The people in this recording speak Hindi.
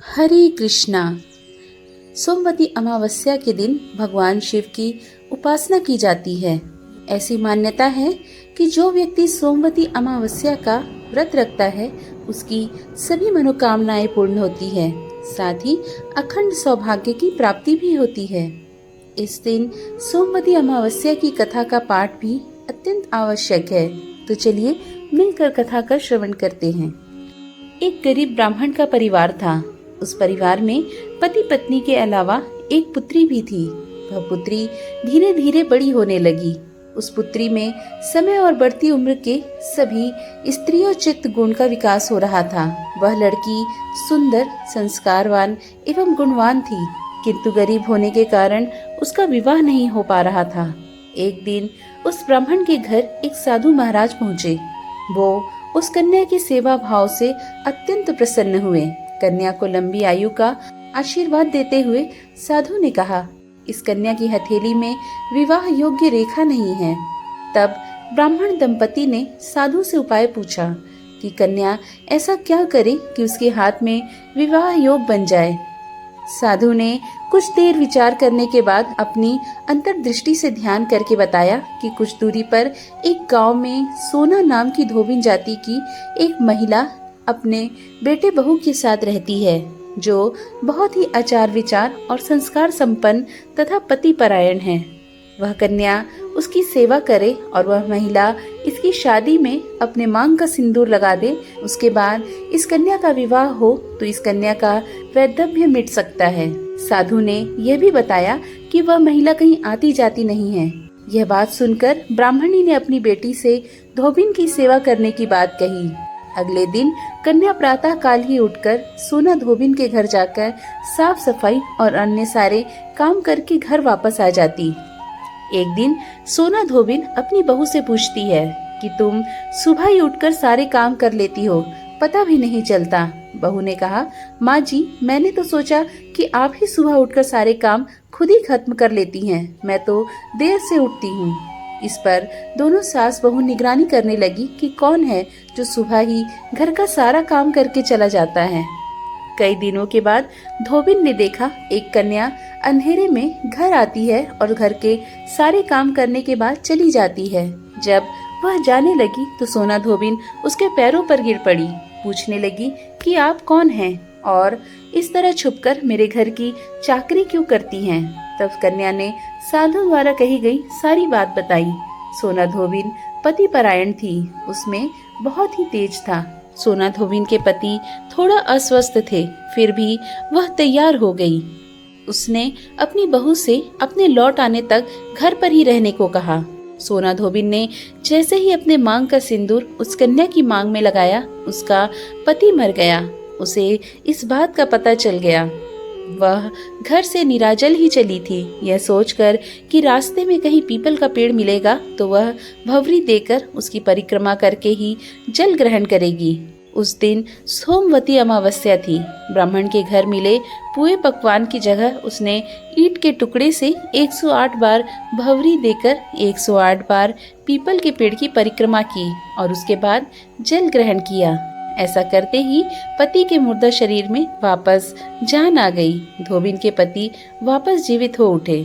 हरे कृष्णा। सोमवती अमावस्या के दिन भगवान शिव की उपासना की जाती है। ऐसी मान्यता है कि जो व्यक्ति सोमवती अमावस्या का व्रत रखता है उसकी सभी मनोकामनाएं पूर्ण होती है, साथ ही अखंड सौभाग्य की प्राप्ति भी होती है। इस दिन सोमवती अमावस्या की कथा का पाठ भी अत्यंत आवश्यक है। तो चलिए मिलकर कथा का श्रवण करते हैं। एक गरीब ब्राह्मण का परिवार था। उस परिवार में पति पत्नी के अलावा एक पुत्री भी थी। वह पुत्री धीरे धीरे बड़ी होने लगी। उस पुत्री में समय और बढ़ती उम्र के सभी स्त्रियोचित गुण का विकास हो रहा था। वह लड़की सुंदर, संस्कारवान एवं गुणवान थी, किंतु गरीब होने के कारण उसका विवाह नहीं हो पा रहा था। एक दिन उस ब्राह्मण के घर एक साधु महाराज पहुँचे। वो उस कन्या की सेवा भाव से अत्यंत प्रसन्न हुए। कन्या को लंबी आयु का आशीर्वाद देते हुए साधु ने कहा, इस कन्या की हथेली में विवाह योग्य रेखा नहीं है। तब ब्राह्मण दंपति ने साधु से उपाय पूछा कि कन्या ऐसा क्या करे कि उसके हाथ में विवाह योग बन जाए। साधु ने कुछ देर विचार करने के बाद अपनी अंतर्दृष्टि से ध्यान करके बताया कि कुछ दूरी पर एक गांव में सोना नाम की धोबिन जाति की एक महिला अपने बेटे बहू के साथ रहती है, जो बहुत ही आचार विचार और संस्कार संपन्न तथा पति परायण है। वह कन्या उसकी सेवा करे और वह महिला इसकी शादी में अपने मांग का सिंदूर लगा दे। उसके बाद इस कन्या का विवाह हो तो इस कन्या का वैधव्य मिट सकता है। साधु ने यह भी बताया कि वह महिला कहीं आती जाती नहीं है। यह बात सुनकर ब्राह्मणी ने अपनी बेटी से धोबिन की सेवा करने की बात कही। अगले दिन कन्या प्रातः काल ही उठकर सोना धोबिन के घर जाकर साफ सफाई और अन्य सारे काम करके घर वापस आ जाती। एक दिन सोना धोबिन अपनी बहू से पूछती है कि तुम सुबह ही उठकर सारे काम कर लेती हो, पता भी नहीं चलता। बहू ने कहा, माँ जी, मैंने तो सोचा कि आप ही सुबह उठकर सारे काम खुद ही खत्म कर लेती हैं। मैं तो देर से उठती हूँ। इस पर दोनों सास बहू निगरानी करने लगी कि कौन है जो सुबह ही घर का सारा काम करके चला जाता है। कई दिनों के बाद धोबिन ने देखा एक कन्या अंधेरे में घर आती है और घर के सारे काम करने के बाद चली जाती है। जब वह जाने लगी तो सोना धोबिन उसके पैरों पर गिर पड़ी। पूछने लगी कि आप कौन हैं और इस तरह छुपकर मेरे घर की चाकरी क्यों करती हैं। तब कन्या ने साधु द्वारा कही गई सारी बात बताई। सोना धोबिन पति परायण थी, उसमें बहुत ही तेज था। सोना धोबिन के पति थोड़ा अस्वस्थ थे, फिर भी वह तैयार हो गई। उसने अपनी बहू से अपने लौट आने तक घर पर ही रहने को कहा। सोना धोबिन ने जैसे ही अपने मांग का सिंदूर उस कन्या की मांग में लगाया, उसका पति मर गया। उसे इस बात का पता चल गया। वह घर से निराजल ही चली थी। यह सोचकर कि रास्ते में कहीं पीपल का पेड़ मिलेगा तो वह भंवरी देकर उसकी परिक्रमा करके ही जल ग्रहण करेगी। उस दिन सोमवती अमावस्या थी। ब्राह्मण के घर मिले पुए पकवान की जगह उसने ईंट के टुकड़े से 108 बार भंवरी देकर 108 बार पीपल के पेड़ की परिक्रमा की और उसके बाद जल ग्रहण किया। ऐसा करते ही पति के मुर्दा शरीर में वापस जान आ गई। धोबिन के पति वापस जीवित हो उठे।